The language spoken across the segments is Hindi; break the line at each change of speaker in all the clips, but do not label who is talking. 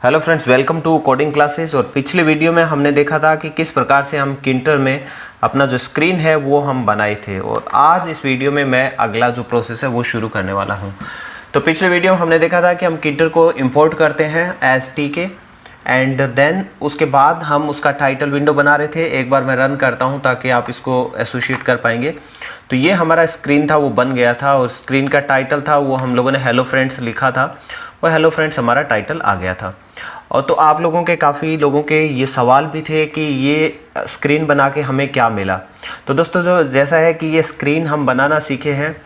Hello friends, welcome to coding classes. और पिछले वीडियो में हमने देखा था कि किस प्रकार से हम किंटर में अपना जो स्क्रीन है वो हम बनाए थे। और आज इस वीडियो में मैं अगला जो प्रोसेस है वो शुरू करने वाला हूँ। तो पिछले वीडियो में हमने देखा था कि हम किंटर को इंपोर्ट करते हैं एज टीके एंड देन उसके बाद हम उसका टाइटल विंडो बना रहे थे। एक बार मैं रन करता हूँ ताकि आप इसको एसोसिएट कर पाएंगे। तो ये हमारा स्क्रीन था, वो बन गया था और स्क्रीन का टाइटल था वो हम लोगों ने हेलो फ्रेंड्स लिखा था और हेलो फ्रेंड्स हमारा टाइटल आ गया था। और तो आप लोगों के काफ़ी लोगों के ये सवाल भी थे कि ये स्क्रीन बना के हमें क्या मिला। तो दोस्तों जो जैसा है कि ये स्क्रीन हम बनाना सीखे हैं,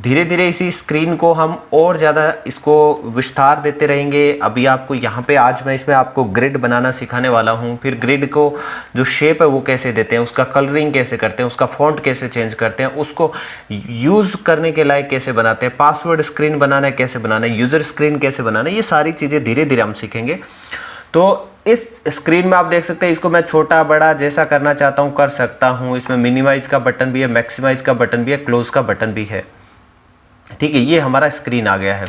धीरे धीरे इसी स्क्रीन को हम और ज़्यादा इसको विस्तार देते रहेंगे। अभी आपको यहाँ पे आज मैं इसमें आपको ग्रिड बनाना सिखाने वाला हूँ। फिर ग्रिड को जो शेप है वो कैसे देते हैं, उसका कलरिंग कैसे करते हैं, उसका फॉन्ट कैसे चेंज करते हैं, उसको यूज़ करने के लायक कैसे बनाते हैं, पासवर्ड स्क्रीन बनाना है कैसे बनाना है, यूज़र स्क्रीन कैसे बनाना है, ये सारी चीज़ें धीरे धीरे हम सीखेंगे। तो इस स्क्रीन में आप देख सकते हैं, इसको मैं छोटा बड़ा जैसा करना चाहता हूँ कर सकता हूँ। इसमें मिनिमाइज़ का बटन भी है, मैक्सिमाइज़ का बटन भी है, क्लोज़ का बटन भी है। ठीक है, ये हमारा स्क्रीन आ गया है।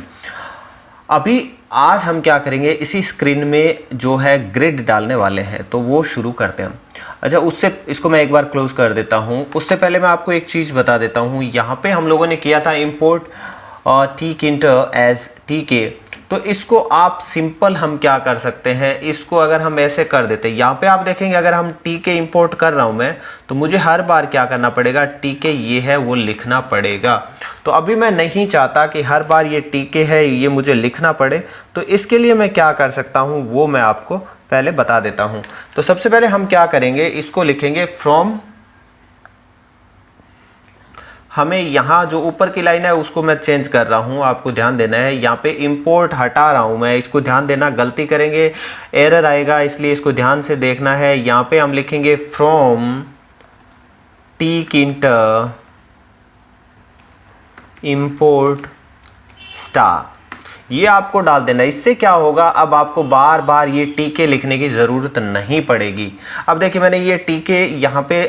अभी आज हम क्या करेंगे, इसी स्क्रीन में जो है ग्रिड डालने वाले हैं, तो वो शुरू करते हैं। अच्छा, उससे इसको मैं एक बार क्लोज कर देता हूँ। उससे पहले मैं आपको एक चीज़ बता देता हूँ। यहाँ पे हम लोगों ने किया था इंपोर्ट tkinter एज tk। तो इसको आप सिंपल हम क्या कर सकते हैं, इसको अगर हम ऐसे कर देते हैं, यहाँ पे आप देखेंगे अगर हम tk इंपोर्ट कर रहा हूँ मैं, तो मुझे हर बार क्या करना पड़ेगा, tk ये है वो लिखना पड़ेगा। तो अभी मैं नहीं चाहता कि हर बार ये tk है ये मुझे लिखना पड़े। तो इसके लिए मैं क्या कर सकता हूँ वो मैं आपको पहले बता देता हूँ। तो सबसे पहले हम क्या करेंगे, इसको लिखेंगे फ्रॉम। हमें यहाँ जो ऊपर की लाइन है उसको मैं चेंज कर रहा हूँ, आपको ध्यान देना है। यहाँ पे इंपोर्ट हटा रहा हूँ मैं, इसको ध्यान देना, गलती करेंगे एरर आएगा, इसलिए इसको ध्यान से देखना है। यहाँ पे हम लिखेंगे फ्रॉम tkinter इंपोर्ट स्टार, ये आपको डाल देना। इससे क्या होगा, अब आपको बार बार ये टीके लिखने की ज़रूरत नहीं पड़ेगी। अब देखिए मैंने ये टीके यहाँ पे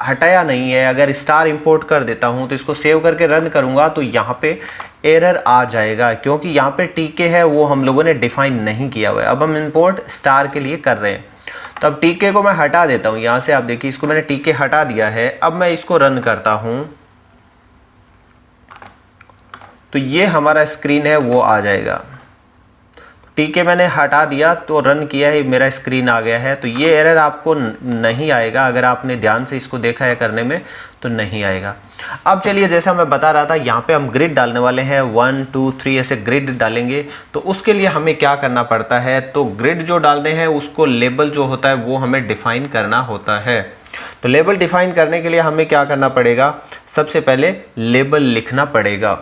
हटाया नहीं है। अगर स्टार इंपोर्ट कर देता हूँ तो इसको सेव करके रन करूँगा तो यहाँ पे एरर आ जाएगा, क्योंकि यहाँ पे टीके है वो हम लोगों ने डिफाइन नहीं किया हुआ है। अब हम इंपोर्ट स्टार के लिए कर रहे हैं। तो अब टीके को मैं हटा देता हूँ यहाँ से। आप देखिए इसको मैंने टीके हटा दिया है। अब मैं इसको रन करता हूँ तो ये हमारा स्क्रीन है वो आ जाएगा। ठीक है, मैंने हटा दिया तो रन किया है, मेरा स्क्रीन आ गया है। तो ये एरर आपको नहीं आएगा, अगर आपने ध्यान से इसको देखा है करने में तो नहीं आएगा। अब चलिए, जैसा मैं बता रहा था, यहाँ पे हम ग्रिड डालने वाले हैं, 1 2 3 ऐसे ग्रिड डालेंगे। तो उसके लिए हमें क्या करना पड़ता है, तो ग्रिड जो डालने हैं उसको लेबल जो होता है वो हमें डिफाइन करना होता है। तो लेबल डिफाइन करने के लिए हमें क्या करना पड़ेगा, सबसे पहले लेबल लिखना पड़ेगा।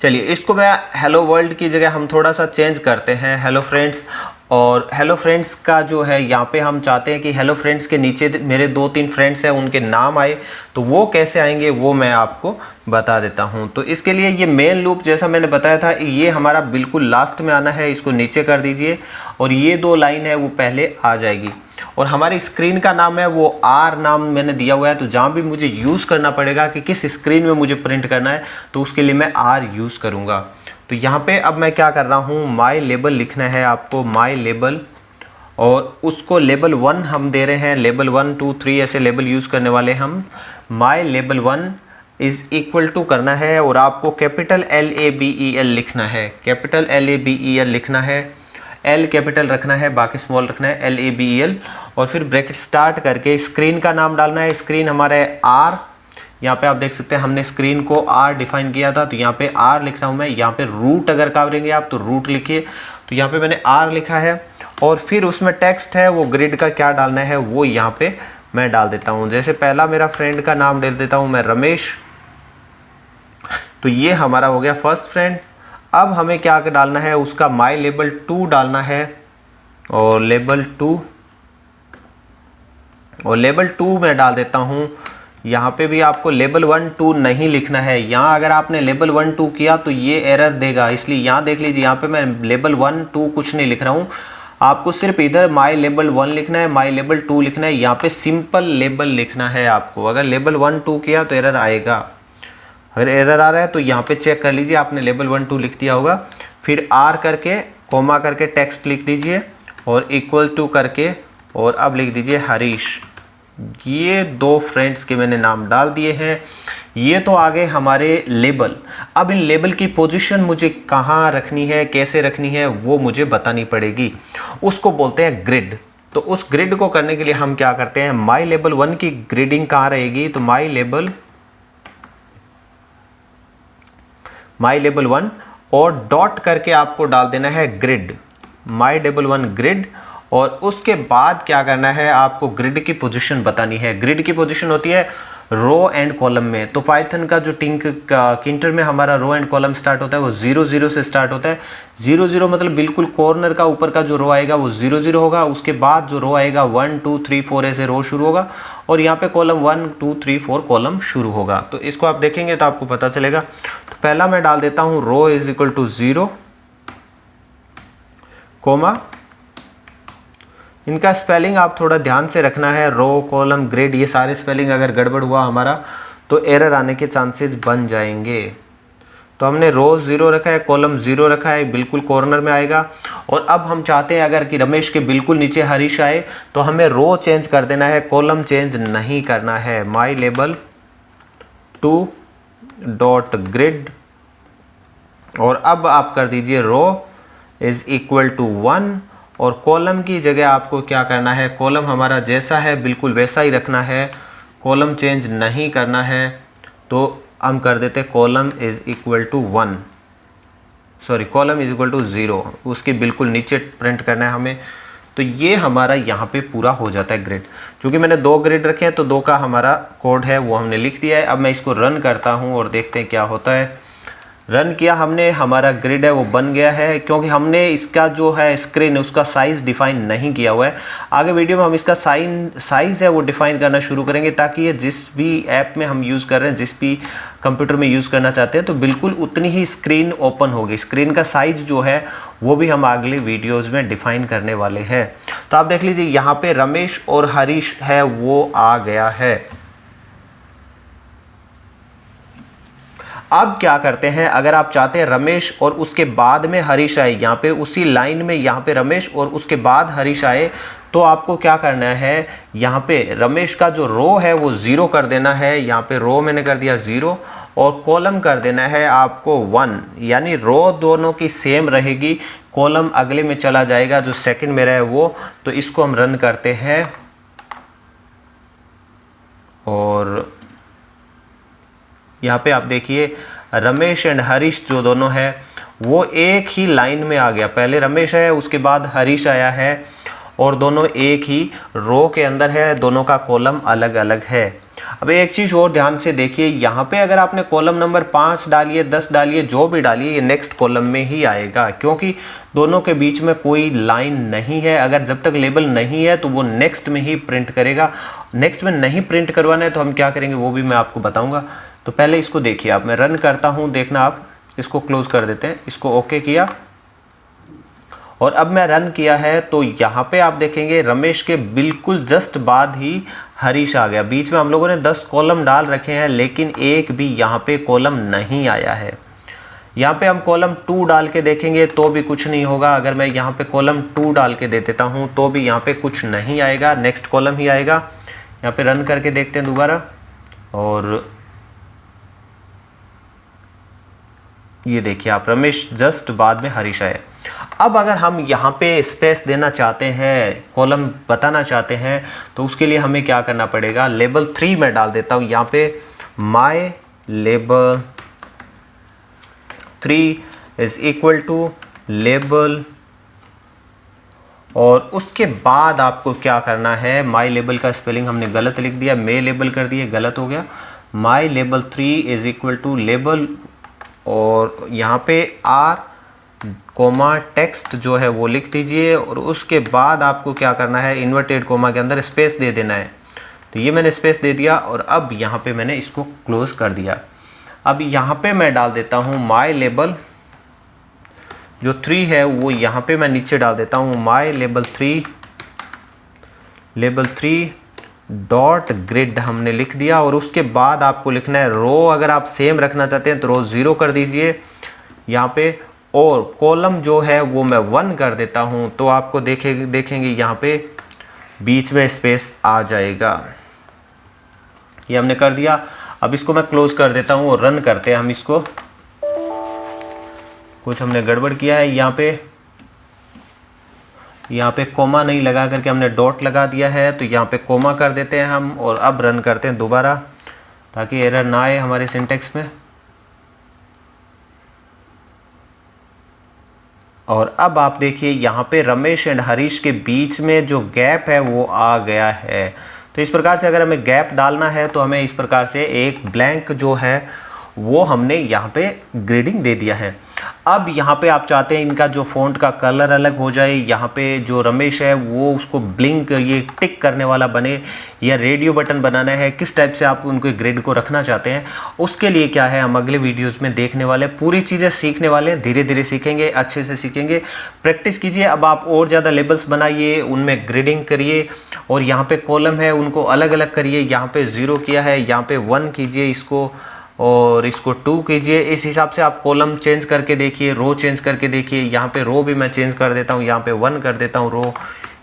चलिए इसको मैं हेलो वर्ल्ड की जगह हम थोड़ा सा चेंज करते हैं, हेलो फ्रेंड्स। और हेलो फ्रेंड्स का जो है यहाँ पे हम चाहते हैं कि हेलो फ्रेंड्स के नीचे मेरे 2-3 फ्रेंड्स हैं उनके नाम आए। तो वो कैसे आएंगे वो मैं आपको बता देता हूँ। तो इसके लिए ये मेन लूप जैसा मैंने बताया था ये हमारा बिल्कुल लास्ट में आना है, इसको नीचे कर दीजिए और ये 2 लाइन है वो पहले आ जाएगी। और हमारी स्क्रीन का नाम है वो आर नाम मैंने दिया हुआ है। तो जहाँ भी मुझे यूज़ करना पड़ेगा कि किस स्क्रीन में मुझे प्रिंट करना है तो उसके लिए मैं आर यूज़ करूँगा। तो यहाँ पे अब मैं क्या कर रहा हूँ, माई लेबल लिखना है आपको, माई लेबल। और उसको लेबल 1 हम दे रहे हैं, लेबल 1 2 3 ऐसे लेबल यूज़ करने वाले हम। माई लेबल 1 इज़ इक्वल टू करना है और आपको कैपिटल LABEL लिखना है, कैपिटल LABEL लिखना है, L कैपिटल रखना है, बाकी स्मॉल रखना है, LABEL। और फिर ब्रैकेट स्टार्ट करके स्क्रीन का नाम डालना है। स्क्रीन हमारे R, यहाँ पे आप देख सकते हैं हमने स्क्रीन को R डिफाइन किया था, तो यहाँ पे R लिख रहा हूँ मैं। यहाँ पे रूट अगर करेंगे आप तो रूट लिखिए, तो यहाँ पे मैंने R लिखा है। और फिर उसमें टेक्स्ट है वो ग्रिड का क्या डालना है वो यहाँ पे मैं डाल देता हूँ। जैसे पहला मेरा फ्रेंड का नाम डाल देता हूँ मैं, रमेश। तो ये हमारा हो गया फर्स्ट फ्रेंड। अब हमें क्या डालना है, उसका माई लेबल 2 डालना है और लेबल 2 और लेबल 2 मैं डाल देता हूँ। यहाँ पे भी आपको लेबल 1 2 नहीं लिखना है। यहाँ अगर आपने लेबल 1 2 किया तो ये एरर देगा, इसलिए यहाँ देख लीजिए यहाँ पे मैं लेबल 1 2 कुछ नहीं लिख रहा हूँ। आपको सिर्फ इधर माई लेबल 1 लिखना है, माई लेबल 2 लिखना है। यहाँ पे सिंपल लेबल लिखना है आपको। अगर लेबल 1 2 किया तो एरर आएगा। अगर एरर आ रहा है तो यहाँ पे चेक कर लीजिए आपने लेबल 1 2 लिख दिया होगा। फिर आर करके कोमा करके टेक्स्ट लिख दीजिए और इक्वल टू करके और अब लिख दीजिए हरीश। ये दो फ्रेंड्स के मैंने नाम डाल दिए हैं। ये तो आ गए हमारे लेबल। अब इन लेबल की पोजीशन मुझे कहाँ रखनी है, कैसे रखनी है, वो मुझे बतानी पड़ेगी। उसको बोलते हैं ग्रिड। तो उस ग्रिड को करने के लिए हम क्या करते हैं, माई लेबल 1 की ग्रिडिंग कहाँ रहेगी, तो माई लेबल 1 और डॉट करके आपको डाल देना है ग्रिड, माई लेबल 1 ग्रिड। और उसके बाद क्या करना है, आपको ग्रिड की पोजीशन बतानी है। ग्रिड की पोजीशन होती है रो एंड कॉलम में। तो पाइथन का जो किंटर में हमारा रो एंड कॉलम स्टार्ट होता है वो 0 0 से स्टार्ट होता है। 0 0 मतलब बिल्कुल कॉर्नर का ऊपर का जो रो आएगा वो 0 0 होगा। उसके बाद जो रो आएगा 1 2 3 4 ऐसे रो शुरू होगा और यहाँ पे कॉलम 1 2 3 4 कॉलम शुरू होगा। तो इसको आप देखेंगे तो आपको पता चलेगा। तो पहला मैं डाल देता हूँ रो इज इक्वल टू 0 कोमा, इनका स्पेलिंग आप थोड़ा ध्यान से रखना है। रो कॉलम ग्रिड ये सारे स्पेलिंग अगर गड़बड़ हुआ हमारा तो एरर आने के चांसेस बन जाएंगे। तो हमने रो 0 रखा है, कॉलम 0 रखा है, बिल्कुल कॉर्नर में आएगा। और अब हम चाहते हैं अगर कि रमेश के बिल्कुल नीचे हरीश आए तो हमें रो चेंज कर देना है, कॉलम चेंज नहीं करना है। माई लेबल 2 डॉट ग्रिड और अब आप कर दीजिए रो इज इक्वल टू 1 और कॉलम की जगह आपको क्या करना है, कॉलम हमारा जैसा है बिल्कुल वैसा ही रखना है, कॉलम चेंज नहीं करना है। तो हम कर देते column is equal to 1, sorry column is equal to 0, उसके बिल्कुल नीचे प्रिंट करना है हमें। तो ये हमारा यहाँ पे पूरा हो जाता है ग्रिड। क्योंकि मैंने 2 ग्रिड रखे हैं तो 2 का हमारा कोड है वो हमने लिख दिया है। अब मैं इसको रन करता हूँ और देखते हैं क्या होता है। रन किया हमने, हमारा ग्रिड है वो बन गया है। क्योंकि हमने इसका जो है स्क्रीन उसका साइज़ डिफ़ाइन नहीं किया हुआ है। आगे वीडियो में हम इसका साइज़ है वो डिफ़ाइन करना शुरू करेंगे ताकि ये जिस भी ऐप में हम यूज़ कर रहे हैं, जिस भी कंप्यूटर में यूज़ करना चाहते हैं तो बिल्कुल उतनी ही स्क्रीन ओपन होगी। स्क्रीन का साइज़ जो है वो भी हम अगली वीडियोज़ में डिफ़ाइन करने वाले हैं। तो आप देख लीजिए यहाँ पर रमेश और हरीश है वो आ गया है। अब क्या करते हैं, अगर आप चाहते हैं रमेश और उसके बाद में हरीश आए, यहाँ पे उसी लाइन में यहाँ पे रमेश और उसके बाद हरीश आए, तो आपको क्या करना है, यहाँ पे रमेश का जो रो है वो 0 कर देना है। यहाँ पे रो मैंने कर दिया 0 और कॉलम कर देना है आपको 1, यानी रो दोनों की सेम रहेगी, कॉलम अगले में चला जाएगा जो सेकंड में रहा है वो। तो इसको हम रन करते हैं और यहाँ पे आप देखिए रमेश एंड हरीश जो दोनों हैं वो एक ही लाइन में आ गया। पहले रमेश है उसके बाद हरीश आया है और दोनों एक ही रो के अंदर है, दोनों का कॉलम अलग अलग है। अब एक चीज़ और ध्यान से देखिए, यहाँ पे अगर आपने कॉलम नंबर 5 डालिए 10 डालिए जो भी डालिए ये नेक्स्ट कॉलम में ही आएगा, क्योंकि दोनों के बीच में कोई लाइन नहीं है। अगर जब तक लेबल नहीं है तो वो नेक्स्ट में ही प्रिंट करेगा। नेक्स्ट में नहीं प्रिंट करवाना है तो हम क्या करेंगे वो भी मैं आपको बताऊँगा। तो पहले इसको देखिए आप, मैं रन करता हूँ, देखना आप। इसको क्लोज कर देते हैं, इसको ओके किया और अब मैं रन किया है तो यहाँ पे आप देखेंगे रमेश के बिल्कुल जस्ट बाद ही हरीश आ गया। बीच में हम लोगों ने 10 कॉलम डाल रखे हैं लेकिन एक भी यहाँ पे कॉलम नहीं आया है। यहाँ पे हम कॉलम 2 डाल के देखेंगे तो भी कुछ नहीं होगा। अगर मैं यहाँ पे कॉलम 2 डाल के दे देता हूँ तो भी यहाँ पे कुछ नहीं आएगा, नेक्स्ट कॉलम ही आएगा। यहाँ पे रन करके देखते हैं दोबारा और ये देखिए आप, रमेश जस्ट बाद में हरीश आए। अब अगर हम यहाँ पे स्पेस देना चाहते हैं, कॉलम बताना चाहते हैं, तो उसके लिए हमें क्या करना पड़ेगा, लेबल 3 में डाल देता हूँ यहाँ पे my label 3 is equal to label, और उसके बाद आपको क्या करना है, माई लेबल का स्पेलिंग हमने गलत लिख दिया, मे लेबल कर दिए, गलत हो गया। My label 3 is equal to label और यहाँ पे आर कोमा टेक्स्ट जो है वो लिख दीजिए और उसके बाद आपको क्या करना है, इन्वर्टेड कोमा के अंदर स्पेस दे देना है। तो ये मैंने स्पेस दे दिया और अब यहाँ पे मैंने इसको क्लोज कर दिया। अब यहाँ पे मैं डाल देता हूँ माई लेबल जो 3 है वो यहाँ पे मैं नीचे डाल देता हूँ माई लेबल 3 डॉट ग्रिड हमने लिख दिया और उसके बाद आपको लिखना है रो। अगर आप सेम रखना चाहते हैं तो रो 0 कर दीजिए यहाँ पे और कॉलम जो है वो मैं 1 कर देता हूँ, तो आपको देखेंगे यहाँ पे बीच में स्पेस आ जाएगा। ये हमने कर दिया। अब इसको मैं क्लोज कर देता हूँ और रन करते हैं हम इसको। कुछ हमने गड़बड़ किया है, यहाँ पे कोमा नहीं लगा करके हमने डॉट लगा दिया है, तो यहाँ पे कोमा कर देते हैं हम और अब रन करते हैं दोबारा, ताकि एरर ना आए हमारे सिंटेक्स में। और अब आप देखिए यहाँ पे रमेश एंड हरीश के बीच में जो गैप है वो आ गया है। तो इस प्रकार से अगर हमें गैप डालना है तो हमें इस प्रकार से एक ब्लैंक जो है वो हमने यहाँ पे ग्रेडिंग दे दिया है। अब यहाँ पे आप चाहते हैं इनका जो फ़ॉन्ट का कलर अलग हो जाए, यहाँ पे जो रमेश है वो उसको ब्लिंक ये टिक करने वाला बने या रेडियो बटन बनाना है, किस टाइप से आप उनके ग्रेड को रखना चाहते हैं, उसके लिए क्या है हम अगले वीडियोज़ में देखने वाले, पूरी चीज़ें सीखने वाले, धीरे धीरे सीखेंगे, अच्छे से सीखेंगे, प्रैक्टिस कीजिए। अब आप और ज़्यादा लेबल्स बनाइए, उनमें ग्रेडिंग करिए और यहाँ पे कॉलम है उनको अलग अलग करिए। यहाँ पे 0 किया है, यहाँ पे 1 कीजिए इसको और इसको 2 कीजिए। इस हिसाब से आप कॉलम चेंज करके देखिए, रो चेंज करके देखिए। यहाँ पे रो भी मैं चेंज कर देता हूँ, यहाँ पे 1 कर देता हूँ रो,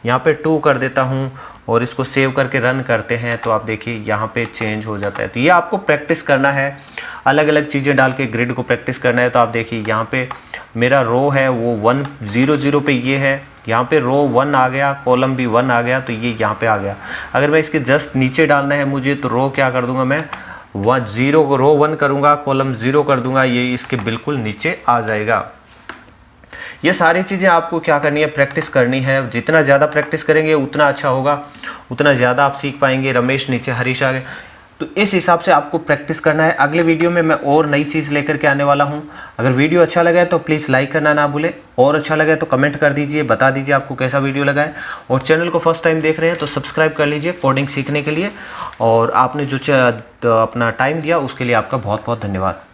यहाँ पे 2 कर देता हूँ और इसको सेव करके रन करते हैं तो आप देखिए यहाँ पे चेंज हो जाता है। तो ये आपको प्रैक्टिस करना है, अलग अलग चीज़ें डाल के ग्रिड को प्रैक्टिस करना है। तो आप देखिए यहाँ पे मेरा रो है वो 1 0 0 पे ये है, यहाँ पे रो 1 आ गया, कॉलम भी 1 आ गया, तो ये यहाँ पे आ गया। अगर मैं इसके जस्ट नीचे डालना है मुझे, तो रो क्या कर दूंगा मैं 0 को रो 1 करूँगा, कॉलम 0 कर दूंगा, ये इसके बिल्कुल नीचे आ जाएगा। ये सारी चीज़ें आपको क्या करनी है, प्रैक्टिस करनी है। जितना ज़्यादा प्रैक्टिस करेंगे उतना अच्छा होगा, उतना ज़्यादा आप सीख पाएंगे। रमेश नीचे हरीश आगे, तो इस हिसाब से आपको प्रैक्टिस करना है। अगले वीडियो में मैं और नई चीज़ लेकर के आने वाला हूं। अगर वीडियो अच्छा लगा है तो प्लीज़ लाइक करना ना भूलें, और अच्छा लगा है तो कमेंट कर दीजिए, बता दीजिए आपको कैसा वीडियो लगा है। और चैनल को फर्स्ट टाइम देख रहे हैं तो सब्सक्राइब कर लीजिए कोडिंग सीखने के लिए। और आपने जो अपना टाइम दिया उसके लिए आपका बहुत बहुत धन्यवाद।